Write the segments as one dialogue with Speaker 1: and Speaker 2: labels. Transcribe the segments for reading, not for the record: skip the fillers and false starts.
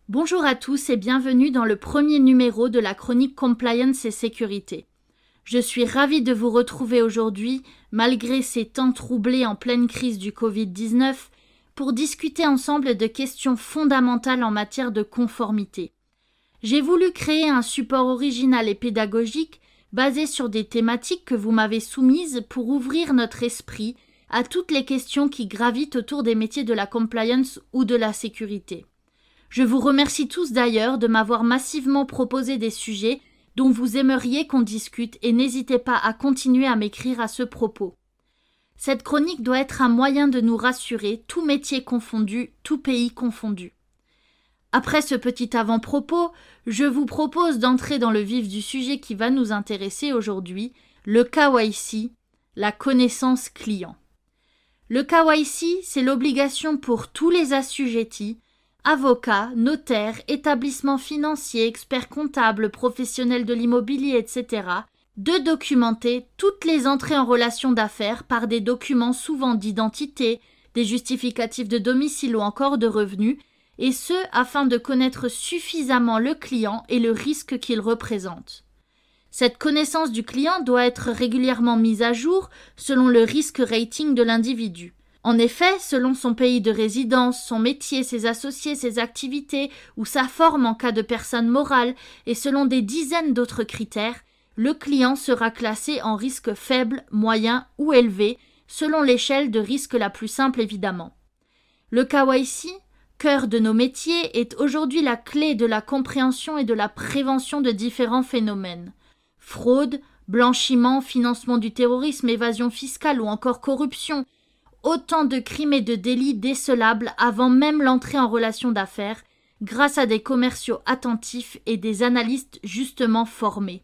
Speaker 1: Bonjour à tous et bienvenue dans le premier numéro de la chronique Compliance et Sécurité. Je suis ravie de vous retrouver aujourd'hui, malgré ces temps troublés en pleine crise du Covid-19, pour discuter ensemble de questions fondamentales en matière de conformité. J'ai voulu créer un support original et pédagogique basé sur des thématiques que vous m'avez soumises pour ouvrir notre esprit à toutes les questions qui gravitent autour des métiers de la compliance ou de la sécurité. Je vous remercie tous d'ailleurs de m'avoir massivement proposé des sujets dont vous aimeriez qu'on discute et n'hésitez pas à continuer à m'écrire à ce propos. Cette chronique doit être un moyen de nous rassurer, tout métier confondu, tout pays confondu. Après ce petit avant-propos, je vous propose d'entrer dans le vif du sujet qui va nous intéresser aujourd'hui, le KYC, la connaissance client. Le KYC, c'est l'obligation pour tous les assujettis, avocats, notaires, établissements financiers, experts comptables, professionnels de l'immobilier, etc., de documenter toutes les entrées en relation d'affaires par des documents souvent d'identité, des justificatifs de domicile ou encore de revenus, et ce afin de connaître suffisamment le client et le risque qu'il représente. Cette connaissance du client doit être régulièrement mise à jour selon le risk rating de l'individu. En effet, selon son pays de résidence, son métier, ses associés, ses activités ou sa forme en cas de personne morale et selon des dizaines d'autres critères, le client sera classé en risque faible, moyen ou élevé, selon l'échelle de risque la plus simple évidemment. Le KYC, cœur de nos métiers, est aujourd'hui la clé de la compréhension et de la prévention de différents phénomènes. Fraude, blanchiment, financement du terrorisme, évasion fiscale ou encore corruption, autant de crimes et de délits décelables avant même l'entrée en relation d'affaires, grâce à des commerciaux attentifs et des analystes justement formés.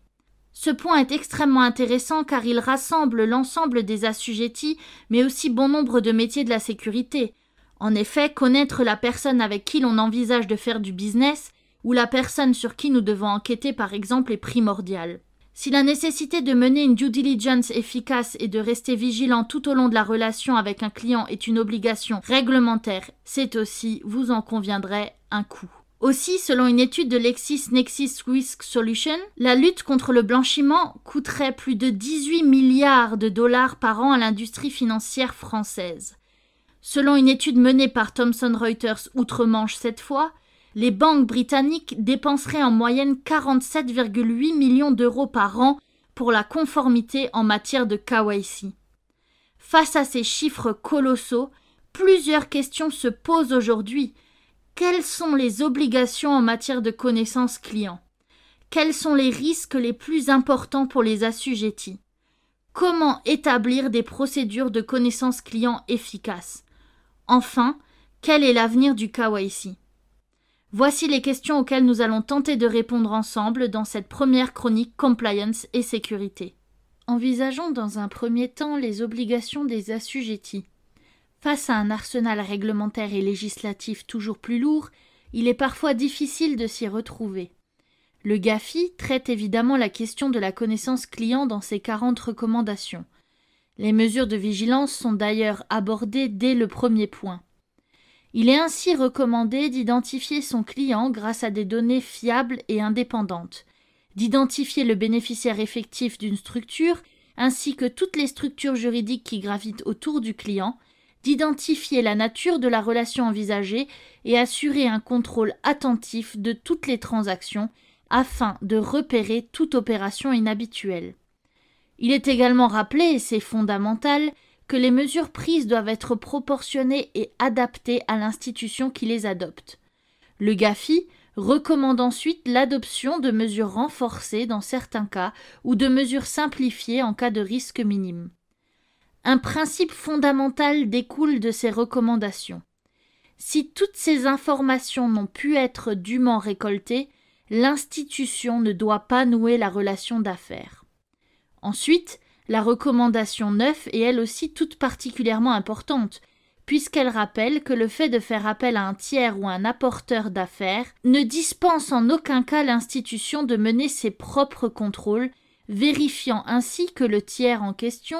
Speaker 1: Ce point est extrêmement intéressant car il rassemble l'ensemble des assujettis, mais aussi bon nombre de métiers de la sécurité. En effet, connaître la personne avec qui l'on envisage de faire du business ou la personne sur qui nous devons enquêter par exemple est primordial. Si la nécessité de mener une due diligence efficace et de rester vigilant tout au long de la relation avec un client est une obligation réglementaire, c'est aussi, vous en conviendrez, un coût. Aussi, selon une étude de LexisNexis Risk Solutions, la lutte contre le blanchiment coûterait plus de 18 milliards de dollars par an à l'industrie financière française. Selon une étude menée par Thomson Reuters outre-Manche cette fois, les banques britanniques dépenseraient en moyenne 47,8 millions d'euros par an pour la conformité en matière de KYC. Face à ces chiffres colossaux, plusieurs questions se posent aujourd'hui. Quelles sont les obligations en matière de connaissance client? Quels sont les risques les plus importants pour les assujettis? Comment établir des procédures de connaissance client efficaces? Enfin, quel est l'avenir du KYC? Voici les questions auxquelles nous allons tenter de répondre ensemble dans cette première chronique Compliance et Sécurité. Envisageons dans un premier temps les obligations des assujettis. Face à un arsenal réglementaire et législatif toujours plus lourd, il est parfois difficile de s'y retrouver. Le GAFI traite évidemment la question de la connaissance client dans ses 40 recommandations. Les mesures de vigilance sont d'ailleurs abordées dès le premier point. Il est ainsi recommandé d'identifier son client grâce à des données fiables et indépendantes, d'identifier le bénéficiaire effectif d'une structure ainsi que toutes les structures juridiques qui gravitent autour du client, d'identifier la nature de la relation envisagée et assurer un contrôle attentif de toutes les transactions afin de repérer toute opération inhabituelle. Il est également rappelé, et c'est fondamental, que les mesures prises doivent être proportionnées et adaptées à l'institution qui les adopte. Le GAFI recommande ensuite l'adoption de mesures renforcées dans certains cas ou de mesures simplifiées en cas de risque minime. Un principe fondamental découle de ces recommandations. Si toutes ces informations n'ont pu être dûment récoltées, l'institution ne doit pas nouer la relation d'affaires. Ensuite, la recommandation 9 est elle aussi toute particulièrement importante, puisqu'elle rappelle que le fait de faire appel à un tiers ou un apporteur d'affaires ne dispense en aucun cas l'institution de mener ses propres contrôles, vérifiant ainsi que le tiers en question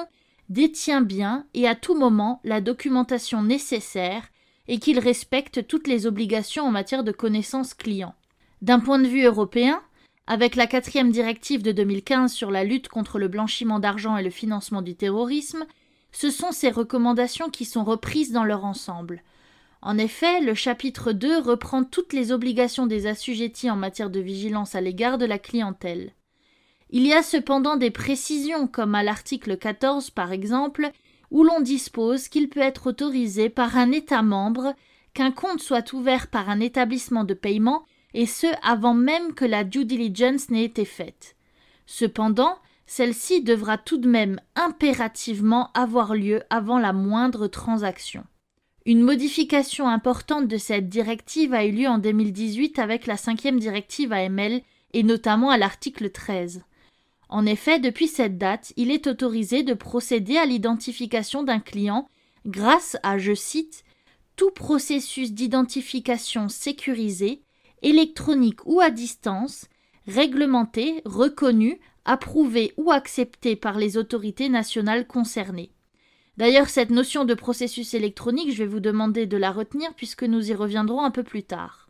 Speaker 1: détient bien et à tout moment la documentation nécessaire et qu'il respecte toutes les obligations en matière de connaissance client. D'un point de vue européen, avec la 4e directive de 2015 sur la lutte contre le blanchiment d'argent et le financement du terrorisme, ce sont ces recommandations qui sont reprises dans leur ensemble. En effet, le chapitre 2 reprend toutes les obligations des assujettis en matière de vigilance à l'égard de la clientèle. Il y a cependant des précisions, comme à l'article 14 par exemple, où l'on dispose qu'il peut être autorisé par un État membre qu'un compte soit ouvert par un établissement de paiement, et ce avant même que la due diligence n'ait été faite. Cependant, celle-ci devra tout de même impérativement avoir lieu avant la moindre transaction. Une modification importante de cette directive a eu lieu en 2018 avec la 5e directive AML et notamment à l'article 13. En effet, depuis cette date, il est autorisé de procéder à l'identification d'un client grâce à, je cite, « tout processus d'identification sécurisé, électronique ou à distance, réglementé, reconnu, approuvé ou accepté par les autorités nationales concernées ». D'ailleurs, cette notion de processus électronique, je vais vous demander de la retenir puisque nous y reviendrons un peu plus tard.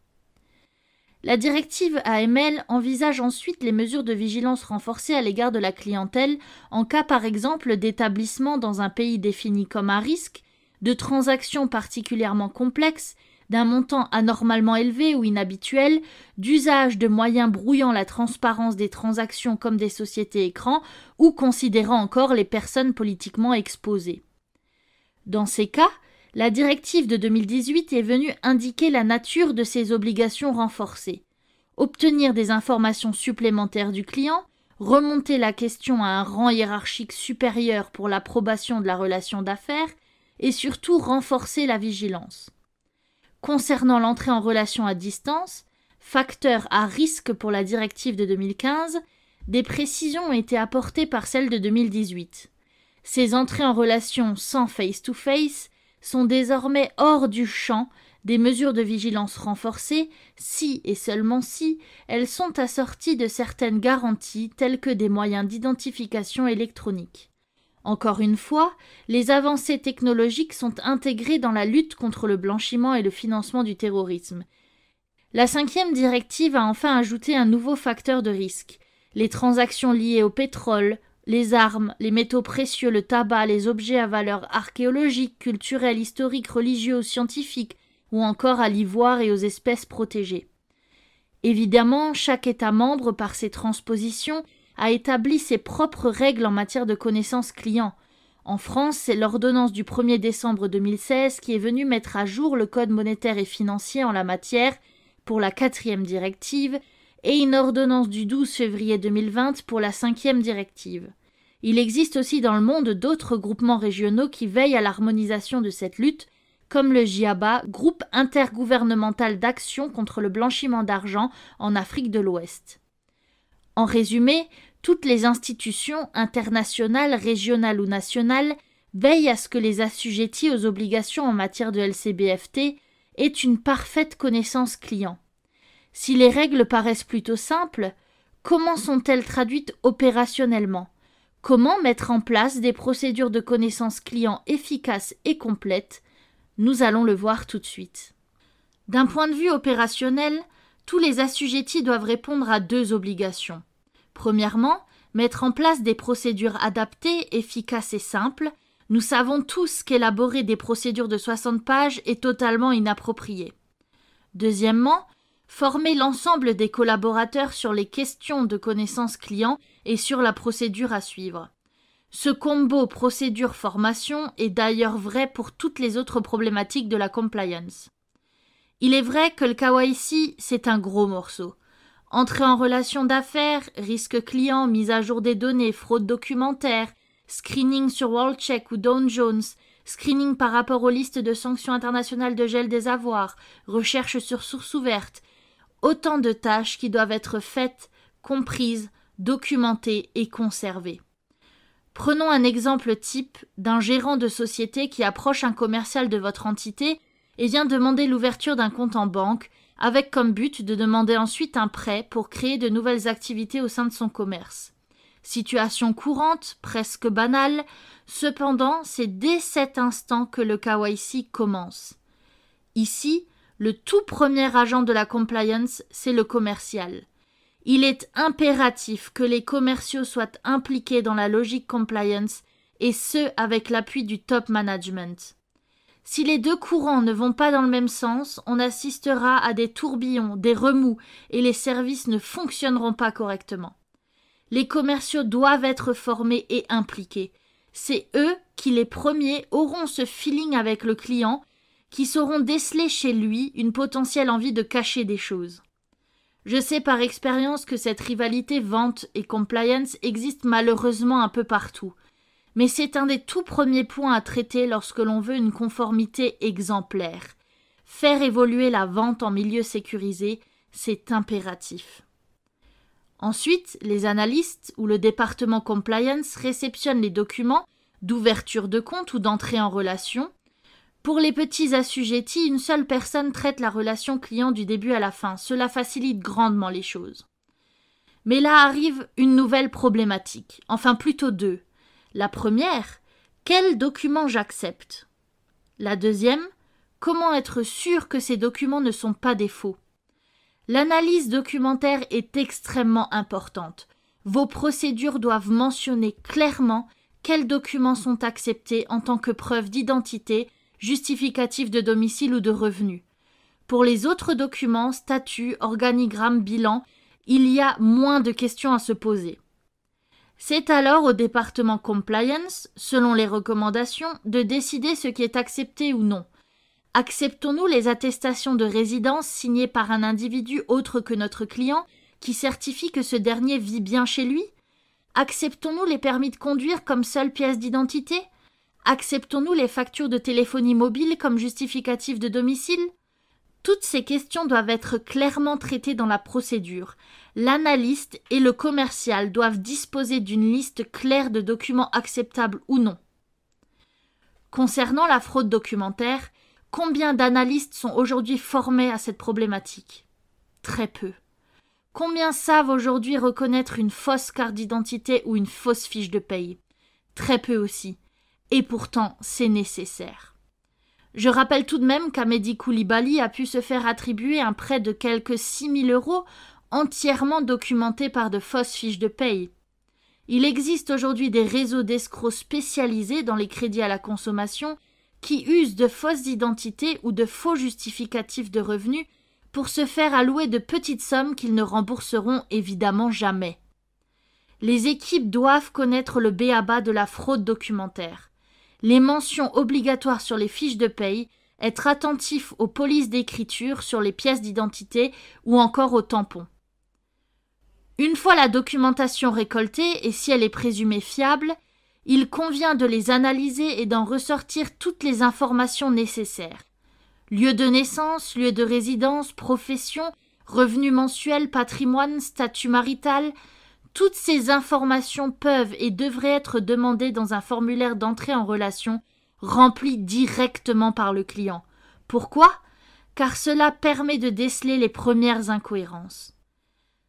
Speaker 1: La directive AML envisage ensuite les mesures de vigilance renforcées à l'égard de la clientèle en cas par exemple d'établissement dans un pays défini comme à risque, de transactions particulièrement complexes, d'un montant anormalement élevé ou inhabituel, d'usage de moyens brouillant la transparence des transactions comme des sociétés écrans ou considérant encore les personnes politiquement exposées. Dans ces cas, la directive de 2018 est venue indiquer la nature de ces obligations renforcées. Obtenir des informations supplémentaires du client, remonter la question à un rang hiérarchique supérieur pour l'approbation de la relation d'affaires et surtout renforcer la vigilance. Concernant l'entrée en relation à distance, facteur à risque pour la directive de 2015, des précisions ont été apportées par celle de 2018. Ces entrées en relation sans face-to-face sont désormais hors du champ des mesures de vigilance renforcées si et seulement si elles sont assorties de certaines garanties telles que des moyens d'identification électronique. Encore une fois, les avancées technologiques sont intégrées dans la lutte contre le blanchiment et le financement du terrorisme. La 5e directive a enfin ajouté un nouveau facteur de risque, les transactions liées au pétrole, les armes, les métaux précieux, le tabac, les objets à valeur archéologique, culturelle, historique, religieux ou scientifique, ou encore à l'ivoire et aux espèces protégées. Évidemment, chaque État membre, par ses transpositions, a établi ses propres règles en matière de connaissance client. En France, c'est l'ordonnance du 1er décembre 2016 qui est venue mettre à jour le code monétaire et financier en la matière pour la 4e directive, et une ordonnance du 12 février 2020 pour la 5e directive. Il existe aussi dans le monde d'autres groupements régionaux qui veillent à l'harmonisation de cette lutte, comme le GIABA, groupe intergouvernemental d'action contre le blanchiment d'argent en Afrique de l'Ouest. En résumé, toutes les institutions internationales, régionales ou nationales veillent à ce que les assujettis aux obligations en matière de LCBFT aient une parfaite connaissance client. Si les règles paraissent plutôt simples, comment sont-elles traduites opérationnellement ? Comment mettre en place des procédures de connaissance client efficaces et complètes ? Nous allons le voir tout de suite. D'un point de vue opérationnel, tous les assujettis doivent répondre à 2 obligations. Premièrement, mettre en place des procédures adaptées, efficaces et simples. Nous savons tous qu'élaborer des procédures de 60 pages est totalement inapproprié. Deuxièmement, former l'ensemble des collaborateurs sur les questions de connaissance client et sur la procédure à suivre. Ce combo procédure-formation est d'ailleurs vrai pour toutes les autres problématiques de la compliance. Il est vrai que le KYC, c'est un gros morceau. Entrée en relation d'affaires, risque client, mise à jour des données, fraude documentaire, screening sur WorldCheck ou Dow Jones, screening par rapport aux listes de sanctions internationales de gel des avoirs, recherche sur source ouverte, autant de tâches qui doivent être faites, comprises, documentées et conservées. Prenons un exemple type d'un gérant de société qui approche un commercial de votre entité et vient demander l'ouverture d'un compte en banque, avec comme but de demander ensuite un prêt pour créer de nouvelles activités au sein de son commerce. Situation courante, presque banale, cependant c'est dès cet instant que le KYC commence. Ici, le tout premier agent de la compliance, c'est le commercial. Il est impératif que les commerciaux soient impliqués dans la logique compliance et ce avec l'appui du top management. Si les deux courants ne vont pas dans le même sens, on assistera à des tourbillons, des remous et les services ne fonctionneront pas correctement. Les commerciaux doivent être formés et impliqués. C'est eux qui les premiers auront ce feeling avec le client, qui sauront déceler chez lui une potentielle envie de cacher des choses. Je sais par expérience que cette rivalité vente et compliance existe malheureusement un peu partout. Mais c'est un des tout premiers points à traiter lorsque l'on veut une conformité exemplaire. Faire évoluer la vente en milieu sécurisé, c'est impératif. Ensuite, les analystes ou le département compliance réceptionnent les documents d'ouverture de compte ou d'entrée en relation. Pour les petits assujettis, une seule personne traite la relation client du début à la fin. Cela facilite grandement les choses. Mais là arrive une nouvelle problématique, enfin plutôt deux. La première, quels documents j'accepte? La deuxième, comment être sûr que ces documents ne sont pas des faux? L'analyse documentaire est extrêmement importante. Vos procédures doivent mentionner clairement quels documents sont acceptés en tant que preuve d'identité, justificatif de domicile ou de revenus. Pour les autres documents, statut, organigramme, bilan, il y a moins de questions à se poser. C'est alors au département compliance, selon les recommandations, de décider ce qui est accepté ou non. Acceptons-nous les attestations de résidence signées par un individu autre que notre client qui certifie que ce dernier vit bien chez lui? Acceptons-nous les permis de conduire comme seule pièce d'identité? Acceptons-nous les factures de téléphonie mobile comme justificatif de domicile? Toutes ces questions doivent être clairement traitées dans la procédure. L'analyste et le commercial doivent disposer d'une liste claire de documents acceptables ou non. Concernant la fraude documentaire, combien d'analystes sont aujourd'hui formés à cette problématique? Très peu. Combien savent aujourd'hui reconnaître une fausse carte d'identité ou une fausse fiche de paye? Très peu aussi. Et pourtant, c'est nécessaire. Je rappelle tout de même qu'Amedy Coulibaly a pu se faire attribuer un prêt de quelques 6 000 € entièrement documenté par de fausses fiches de paye. Il existe aujourd'hui des réseaux d'escrocs spécialisés dans les crédits à la consommation qui usent de fausses identités ou de faux justificatifs de revenus pour se faire allouer de petites sommes qu'ils ne rembourseront évidemment jamais. Les équipes doivent connaître le b.a.-ba de la fraude documentaire. Les mentions obligatoires sur les fiches de paye, être attentif aux polices d'écriture sur les pièces d'identité ou encore aux tampons. Une fois la documentation récoltée et si elle est présumée fiable, il convient de les analyser et d'en ressortir toutes les informations nécessaires. Lieu de naissance, lieu de résidence, profession, revenus mensuels, patrimoine, statut marital, toutes ces informations peuvent et devraient être demandées dans un formulaire d'entrée en relation rempli directement par le client. Pourquoi? Car cela permet de déceler les premières incohérences.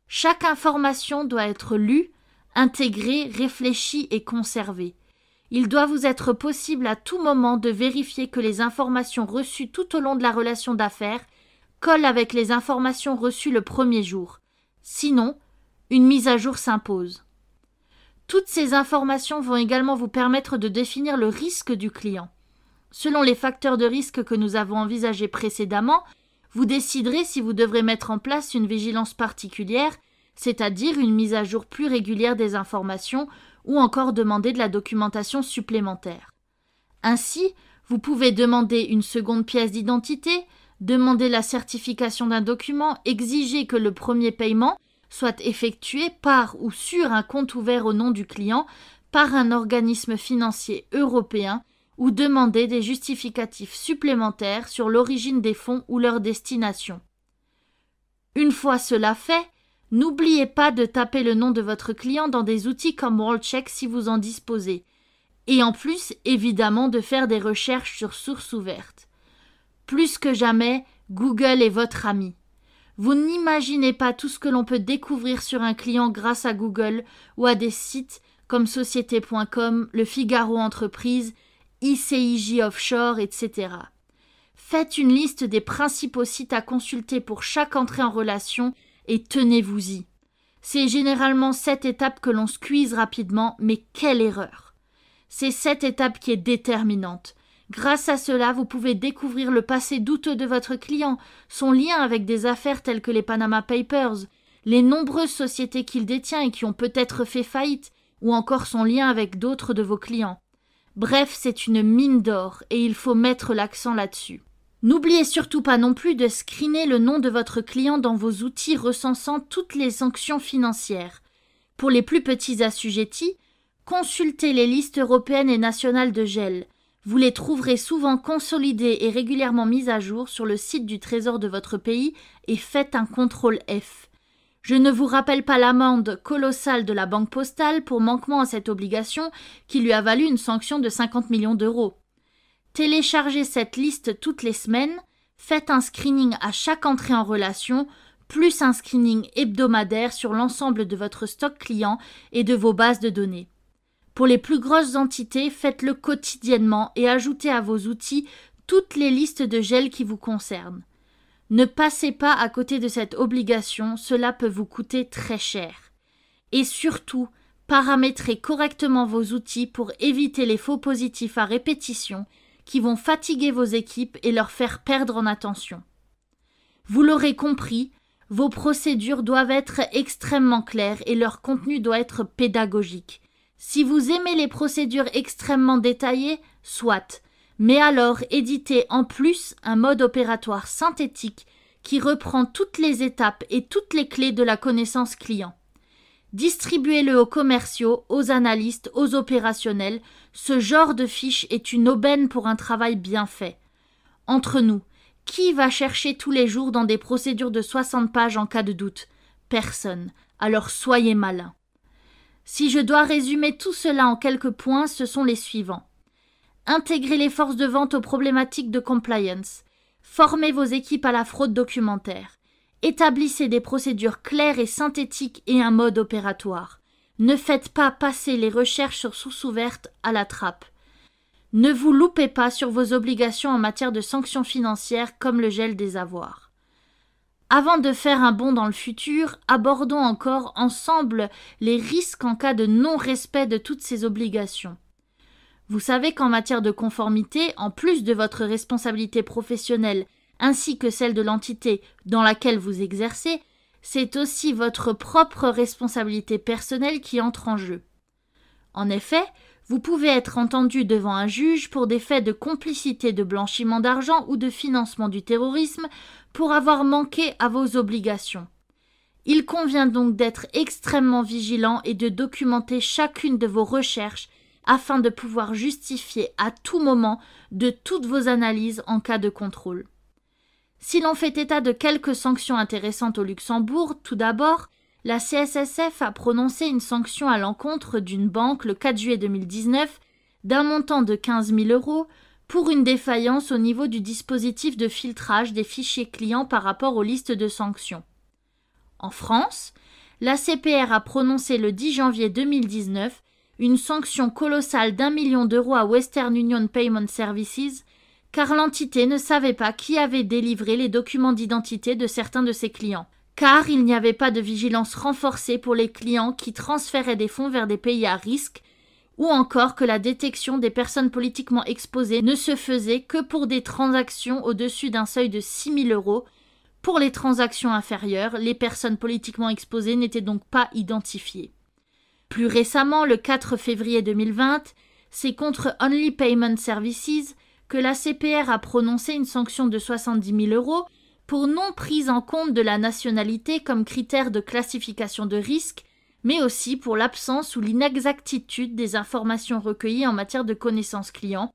Speaker 1: Chaque information doit être lue, intégrée, réfléchie et conservée. Il doit vous être possible à tout moment de vérifier que les informations reçues tout au long de la relation d'affaires collent avec les informations reçues le premier jour. Sinon, une mise à jour s'impose. Toutes ces informations vont également vous permettre de définir le risque du client. Selon les facteurs de risque que nous avons envisagés précédemment, vous déciderez si vous devrez mettre en place une vigilance particulière, c'est-à-dire une mise à jour plus régulière des informations ou encore demander de la documentation supplémentaire. Ainsi, vous pouvez demander une seconde pièce d'identité, demander la certification d'un document, exiger que le premier paiement soit effectué par ou sur un compte ouvert au nom du client par un organisme financier européen ou demander des justificatifs supplémentaires sur l'origine des fonds ou leur destination. Une fois cela fait, n'oubliez pas de taper le nom de votre client dans des outils comme WorldCheck si vous en disposez, et en plus, évidemment, de faire des recherches sur sources ouvertes. Plus que jamais, Google est votre ami. Vous n'imaginez pas tout ce que l'on peut découvrir sur un client grâce à Google ou à des sites comme société.com, Le Figaro Entreprise, ICIJ Offshore, etc. Faites une liste des principaux sites à consulter pour chaque entrée en relation et tenez-vous-y. C'est généralement cette étape que l'on squeeze rapidement, mais quelle erreur! C'est cette étape qui est déterminante. Grâce à cela, vous pouvez découvrir le passé douteux de votre client, son lien avec des affaires telles que les Panama Papers, les nombreuses sociétés qu'il détient et qui ont peut-être fait faillite, ou encore son lien avec d'autres de vos clients. Bref, c'est une mine d'or et il faut mettre l'accent là-dessus. N'oubliez surtout pas non plus de screener le nom de votre client dans vos outils recensant toutes les sanctions financières. Pour les plus petits assujettis, consultez les listes européennes et nationales de gel. Vous les trouverez souvent consolidées et régulièrement mises à jour sur le site du Trésor de votre pays et faites un contrôle F. Je ne vous rappelle pas l'amende colossale de la Banque Postale pour manquement à cette obligation qui lui a valu une sanction de 50 millions d'euros. Téléchargez cette liste toutes les semaines, faites un screening à chaque entrée en relation, plus un screening hebdomadaire sur l'ensemble de votre stock client et de vos bases de données. Pour les plus grosses entités, faites-le quotidiennement et ajoutez à vos outils toutes les listes de gel qui vous concernent. Ne passez pas à côté de cette obligation, cela peut vous coûter très cher. Et surtout, paramétrez correctement vos outils pour éviter les faux positifs à répétition qui vont fatiguer vos équipes et leur faire perdre en attention. Vous l'aurez compris, vos procédures doivent être extrêmement claires et leur contenu doit être pédagogique. Si vous aimez les procédures extrêmement détaillées, soit, mais alors éditez en plus un mode opératoire synthétique qui reprend toutes les étapes et toutes les clés de la connaissance client. Distribuez-le aux commerciaux, aux analystes, aux opérationnels. Ce genre de fiche est une aubaine pour un travail bien fait. Entre nous, qui va chercher tous les jours dans des procédures de 60 pages en cas de doute? Personne. Alors soyez malins. Si je dois résumer tout cela en quelques points, ce sont les suivants. Intégrez les forces de vente aux problématiques de compliance. Formez vos équipes à la fraude documentaire. Établissez des procédures claires et synthétiques et un mode opératoire. Ne faites pas passer les recherches sur source ouverte à la trappe. Ne vous loupez pas sur vos obligations en matière de sanctions financières comme le gel des avoirs. Avant de faire un bond dans le futur, abordons encore ensemble les risques en cas de non-respect de toutes ces obligations. Vous savez qu'en matière de conformité, en plus de votre responsabilité professionnelle ainsi que celle de l'entité dans laquelle vous exercez, c'est aussi votre propre responsabilité personnelle qui entre en jeu. En effet, vous pouvez être entendu devant un juge pour des faits de complicité de blanchiment d'argent ou de financement du terrorisme pour avoir manqué à vos obligations. Il convient donc d'être extrêmement vigilant et de documenter chacune de vos recherches afin de pouvoir justifier à tout moment de toutes vos analyses en cas de contrôle. Si l'on fait état de quelques sanctions intéressantes au Luxembourg, tout d'abord, la CSSF a prononcé une sanction à l'encontre d'une banque le 4 juillet 2019 d'un montant de 15 000 € pour une défaillance au niveau du dispositif de filtrage des fichiers clients par rapport aux listes de sanctions. En France, la CPR a prononcé le 10 janvier 2019 une sanction colossale d'1 million d'euros à Western Union Payment Services car l'entité ne savait pas qui avait délivré les documents d'identité de certains de ses clients, car il n'y avait pas de vigilance renforcée pour les clients qui transféraient des fonds vers des pays à risque, ou encore que la détection des personnes politiquement exposées ne se faisait que pour des transactions au-dessus d'un seuil de 6 000 €. Pour les transactions inférieures, les personnes politiquement exposées n'étaient donc pas identifiées. Plus récemment, le 4 février 2020, c'est contre Only Payment Services que la CPR a prononcé une sanction de 70 000 € pour non prise en compte de la nationalité comme critère de classification de risque, mais aussi pour l'absence ou l'inexactitude des informations recueillies en matière de connaissance client,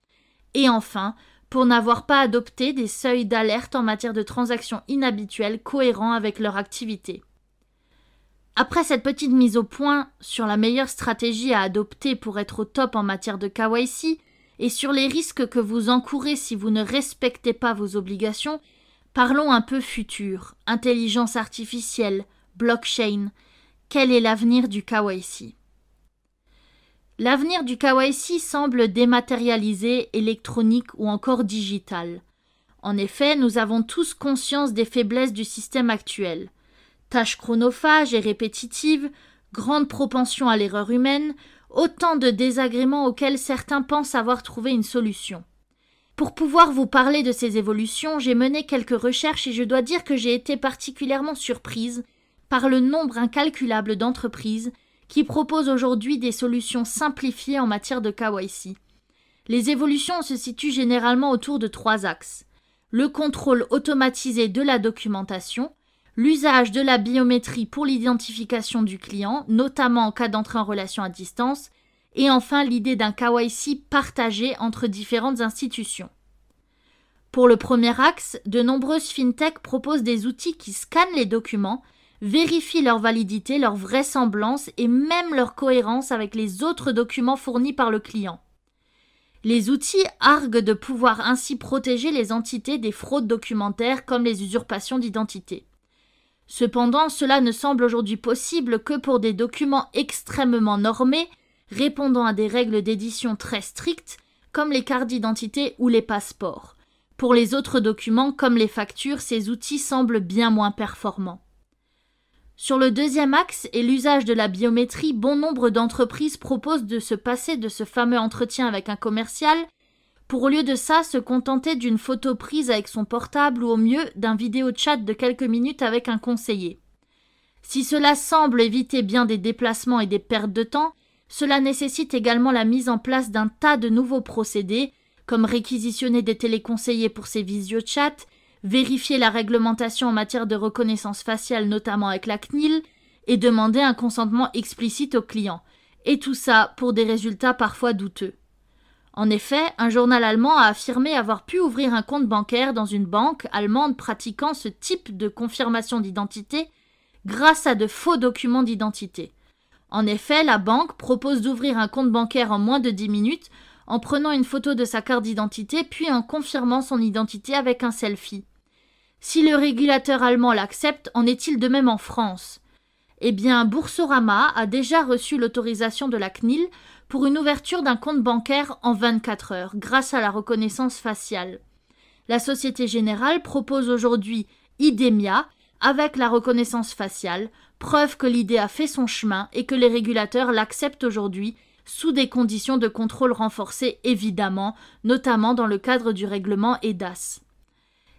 Speaker 1: et enfin, pour n'avoir pas adopté des seuils d'alerte en matière de transactions inhabituelles cohérents avec leur activité. Après cette petite mise au point sur la meilleure stratégie à adopter pour être au top en matière de KYC et sur les risques que vous encourez si vous ne respectez pas vos obligations, Parlons un peu futur, intelligence artificielle, blockchain. Quel est l'avenir du KYC? L'avenir du KYC semble dématérialisé, électronique ou encore digital. En effet, nous avons tous conscience des faiblesses du système actuel. Tâches chronophages et répétitives, grande propension à l'erreur humaine, autant de désagréments auxquels certains pensent avoir trouvé une solution. Pour pouvoir vous parler de ces évolutions, j'ai mené quelques recherches et je dois dire que j'ai été particulièrement surprise par le nombre incalculable d'entreprises qui proposent aujourd'hui des solutions simplifiées en matière de KYC. Les évolutions se situent généralement autour de 3 axes. Le contrôle automatisé de la documentation, l'usage de la biométrie pour l'identification du client, notamment en cas d'entrée en relation à distance, et enfin l'idée d'un KYC partagé entre différentes institutions. Pour le premier axe, de nombreuses fintechs proposent des outils qui scannent les documents, vérifient leur validité, leur vraisemblance et même leur cohérence avec les autres documents fournis par le client. Les outils arguent de pouvoir ainsi protéger les entités des fraudes documentaires comme les usurpations d'identité. Cependant, cela ne semble aujourd'hui possible que pour des documents extrêmement normés, répondant à des règles d'édition très strictes, comme les cartes d'identité ou les passeports. Pour les autres documents, comme les factures, ces outils semblent bien moins performants. Sur le deuxième axe et l'usage de la biométrie, bon nombre d'entreprises proposent de se passer de ce fameux entretien avec un commercial pour au lieu de ça se contenter d'une photo prise avec son portable ou au mieux d'un vidéo chat de quelques minutes avec un conseiller. Si cela semble éviter bien des déplacements et des pertes de temps, cela nécessite également la mise en place d'un tas de nouveaux procédés, comme réquisitionner des téléconseillers pour ces visio-chats, vérifier la réglementation en matière de reconnaissance faciale, notamment avec la CNIL, et demander un consentement explicite au client. Et tout ça pour des résultats parfois douteux. En effet, un journal allemand a affirmé avoir pu ouvrir un compte bancaire dans une banque allemande pratiquant ce type de confirmation d'identité grâce à de faux documents d'identité. En effet, la banque propose d'ouvrir un compte bancaire en moins de 10 minutes en prenant une photo de sa carte d'identité puis en confirmant son identité avec un selfie. Si le régulateur allemand l'accepte, en est-il de même en France? Eh bien, Boursorama a déjà reçu l'autorisation de la CNIL pour une ouverture d'un compte bancaire en 24 heures, grâce à la reconnaissance faciale. La Société Générale propose aujourd'hui IDEMIA avec la reconnaissance faciale, preuve que l'idée a fait son chemin et que les régulateurs l'acceptent aujourd'hui, sous des conditions de contrôle renforcées évidemment, notamment dans le cadre du règlement EDAS.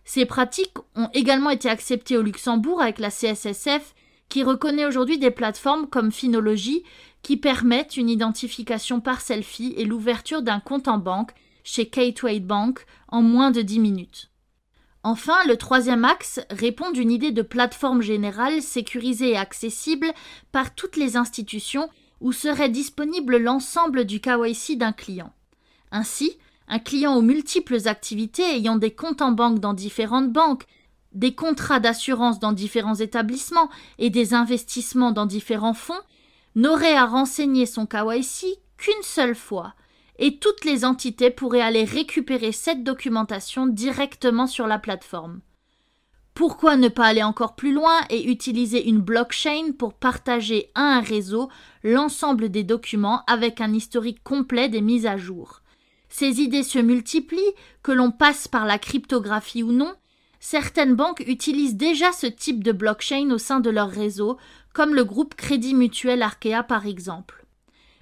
Speaker 1: Ces pratiques ont également été acceptées au Luxembourg avec la CSSF qui reconnaît aujourd'hui des plateformes comme Finology qui permettent une identification par selfie et l'ouverture d'un compte en banque chez K2 Bank en moins de 10 minutes. Enfin, le troisième axe répond d'une idée de plateforme générale sécurisée et accessible par toutes les institutions où serait disponible l'ensemble du KYC d'un client. Ainsi, un client aux multiples activités ayant des comptes en banque dans différentes banques, des contrats d'assurance dans différents établissements et des investissements dans différents fonds n'aurait à renseigner son KYC qu'une seule fois et toutes les entités pourraient aller récupérer cette documentation directement sur la plateforme. Pourquoi ne pas aller encore plus loin et utiliser une blockchain pour partager à un réseau l'ensemble des documents avec un historique complet des mises à jour? Ces idées se multiplient, que l'on passe par la cryptographie ou non. Certaines banques utilisent déjà ce type de blockchain au sein de leur réseau, comme le groupe Crédit Mutuel Arkea par exemple.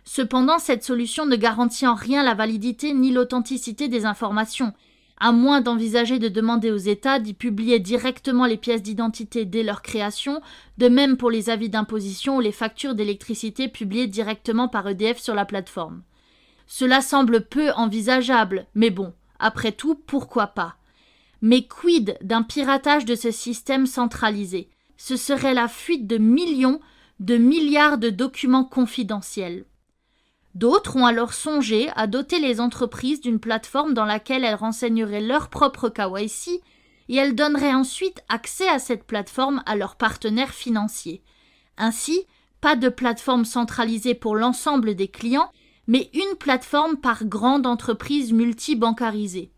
Speaker 1: Cependant, cette solution ne garantit en rien la validité ni l'authenticité des informations, à moins d'envisager de demander aux États d'y publier directement les pièces d'identité dès leur création, de même pour les avis d'imposition ou les factures d'électricité publiées directement par EDF sur la plateforme. Cela semble peu envisageable, mais bon, après tout, pourquoi pas? Mais quid d'un piratage de ce système centralisé? Ce serait la fuite de millions, de milliards de documents confidentiels. D'autres ont alors songé à doter les entreprises d'une plateforme dans laquelle elles renseigneraient leur propre KYC et elles donneraient ensuite accès à cette plateforme à leurs partenaires financiers. Ainsi, pas de plateforme centralisée pour l'ensemble des clients, mais une plateforme par grande entreprise multibancarisée.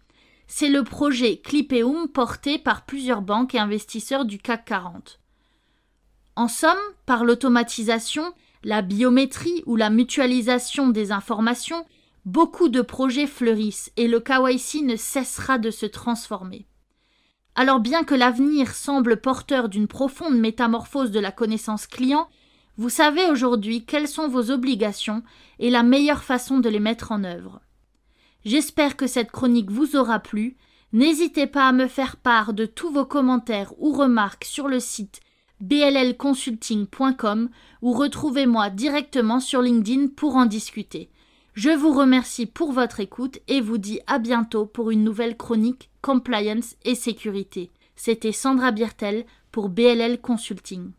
Speaker 1: c'est le projet Clipeum porté par plusieurs banques et investisseurs du CAC 40. En somme, par l'automatisation, la biométrie ou la mutualisation des informations, beaucoup de projets fleurissent et le KYC ne cessera de se transformer. Alors bien que l'avenir semble porteur d'une profonde métamorphose de la connaissance client, vous savez aujourd'hui quelles sont vos obligations et la meilleure façon de les mettre en œuvre. J'espère que cette chronique vous aura plu. N'hésitez pas à me faire part de tous vos commentaires ou remarques sur le site bllconsulting.com ou retrouvez-moi directement sur LinkedIn pour en discuter. Je vous remercie pour votre écoute et vous dis à bientôt pour une nouvelle chronique Compliance et Sécurité. C'était Sandra Birtel pour BLL Consulting.